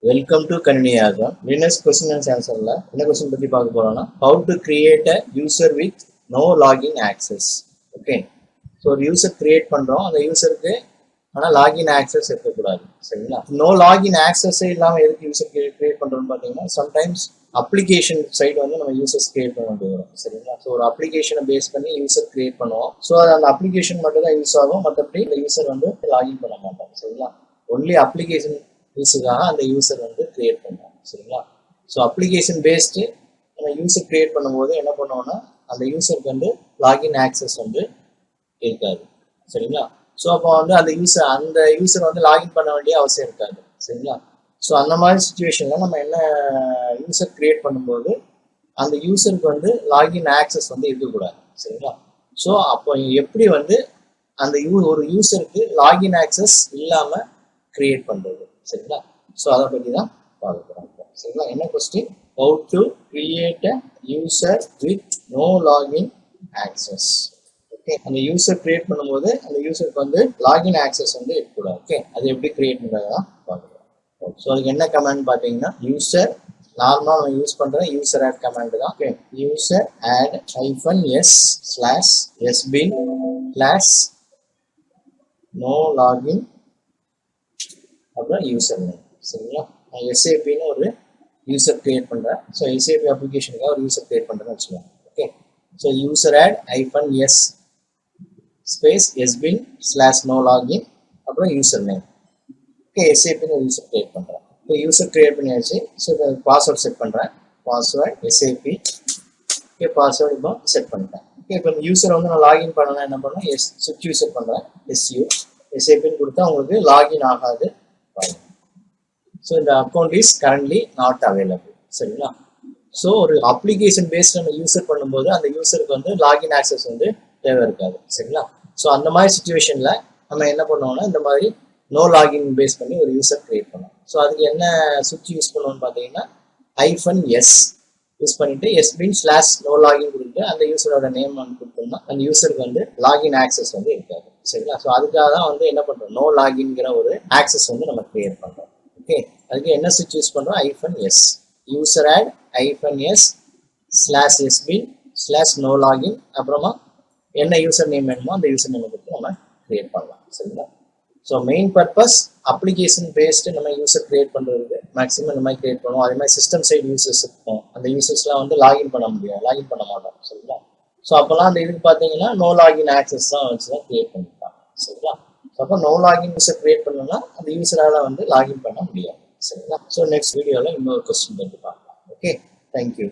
Welcome to Kaniniyaga. Linux question and answer la. Enna question பத்தி பார்க்க போறோம்னா how to create a user with no login access. Okay. So ஒரு user create பண்றோம். அந்த userக்கு ஆனா login access இருக்க கூடாது. சரிங்களா? No login access இல்லாம எதுக்கு user create பண்றோம்னு பாத்தீங்கன்னா sometimes application side வந்து நம்ம users create பண்ண வேண்டியது வரும். சரிங்களா? So ஒரு application பேஸ் பண்ணி user create பண்ணுவோம். So அந்த application மட்டும் தான் யூஸ் ஆகும். மத்தபடி இந்த user வந்து login பண்ண மாட்டாங்க. சரிங்களா? Only application யூஸுக்காக அந்த யூசர் வந்து கிரியேட் பண்ணுவோம். சரிங்களா? ஸோ அப்ளிகேஷன் பேஸ்டு நம்ம யூசர் கிரியேட் பண்ணும்போது என்ன பண்ணுவோம்னா அந்த யூசருக்கு வந்து லாகின் ஆக்சஸ் வந்து இருக்காது. சரிங்களா? ஸோ அப்போ வந்து அந்த யூசர் வந்து லாகின் பண்ண வேண்டிய அவசியம் இருக்காது. சரிங்களா? ஸோ அந்த மாதிரி சுச்சுவேஷனில் நம்ம என்ன யூசர் கிரியேட் பண்ணும்போது அந்த யூசருக்கு வந்து லாகின் ஆக்சஸ் வந்து இருக்கக்கூடாது. சரிங்களா? ஸோ அப்போ எப்படி வந்து அந்த ஒரு யூசருக்கு லாகின் ஆக்சஸ் இல்லாமல் கிரியேட் பண்ணுறது. சரிங்களா? ஸோ அதை பற்றி தான் பார்க்க போகிறோம். சரிங்களா? என்ன question? How to create a user with no login access. Okay, அந்த யூசர் கிரியேட் பண்ணும்போது அந்த யூசருக்கு வந்து லாகின் ஆக்சஸ் வந்து இருக்கக்கூடாது. ஓகே, அது எப்படி கிரியேட் பண்ணுறது தான் பார்க்குறோம். ஸோ அதுக்கு என்ன கமெண்ட் பார்த்தீங்கன்னா யூசர் நார்மலாக நம்ம யூஸ் பண்ணுற யூசர் ஆட் கமெண்ட் தான். Okay, user add -s/sbin /no login அப்புறம் யூசர் நேம். சரிங்களா? நான் எஸ்ஏபின்னு ஒரு யூசர் கிரியேட் பண்ணுறேன். ஸோ எஸ்ஏபி அப்ளிகேஷனுக்காக ஒரு யூசர் கிரியேட் பண்ணுறேன்னு வச்சுக்கோங்க. Okay, so user add -s -sbin /no login அப்புறம் யூசர் நேம். ஓகே, எஸ்ஏபின்னு ஒரு யூசர் கிரியேட் பண்ணுறேன். இப்போ யூசர் கிரியேட் பண்ணியாச்சு. ஸோ இப்போ பாஸ்வேர்ட் செட் பண்ணுறேன். Password SAP. ஓகே, பாஸ்வேர்டு இப்போ செட் பண்ணிட்டேன். ஓகே, இப்போ இந்த யூசரை வந்து நான் லாகின் பண்ணணும். என்ன பண்ணேன்? சுவிட்ச் யூசர் பண்ணுறேன். எஸ்ஏபின்னு கொடுத்தா உங்களுக்கு லாகின் ஆகாது. So இந்த account is currently not available. சரிங்களா? ஸோ ஒரு அப்ளிகேஷன் பேஸ்ட் நம்ம யூசர் பண்ணும்போது அந்த யூசருக்கு வந்து லாகின் ஆக்சஸ் வந்து தேவை இருக்காது. சரிங்களா? ஸோ அந்த மாதிரி சுச்சுவேஷன்ல நம்ம என்ன பண்ணுவோம்னா இந்த மாதிரி நோ லாகின் பேஸ் பண்ணி ஒரு யூசர் கிரியேட் பண்ணுவோம். ஸோ அதுக்கு என்ன சுவிட்ச் யூஸ் பண்ணுவோம்னு பார்த்தீங்கன்னா -s யூஸ் பண்ணிட்டு sbin /no login கொடுத்து அந்த யூசரோட நேம் வந்து கொடுத்தோம்னா அந்த யூசருக்கு வந்து லாகின் ஆக்சஸ் வந்து இருக்காது. சரிங்களா? ஸோ அதுக்காக தான் வந்து என்ன பண்றோம்? நோ லாகின்ங்கிற ஒரு ஆக்சஸ் வந்து நம்ம கிரியேட் பண்றோம். ஓகே, அதுக்கு என்ன சுவிட்ச் யூஸ் பண்றோம்? -s user add -s /sbin /no login அப்புறமா என்ன யூசர் நேம் வேணுமோ அந்த யூசர் நேம் கொடுத்து நம்ம கிரியேட் பண்ணலாம். சரிங்களா? So main purpose application based நம்ம யூசர் கிரியேட் பண்ணுறதுக்கு மேக்ஸிமம் இந்த மாதிரி கிரியேட் பண்ணுவோம். அதே மாதிரி சிஸ்டம் சைடு யூசர்ஸ் இருக்கும். அந்த யூசர்ஸ்லாம் வந்து லாகின் பண்ண முடியாது, லாகின் பண்ண மாட்டோம். சரிங்களா? ஸோ அப்போல்லாம் அந்த இதுக்கு பார்த்தீங்கன்னா நோ லாகின் ஆக்சஸ் தான் வச்சு தான் கிரியேட் பண்ணிருப்பாங்க. சரிங்களா? ஸோ அப்போ நோ லாகின் யூசர் கிரியேட் பண்ணோம்னா அந்த யூசரால் வந்து லாகின் பண்ண முடியாது. சரிங்களா? ஸோ நெக்ஸ்ட் வீடியோவில் இன்னொரு கொஸ்டின் பார்க்கலாம். Okay, thank you.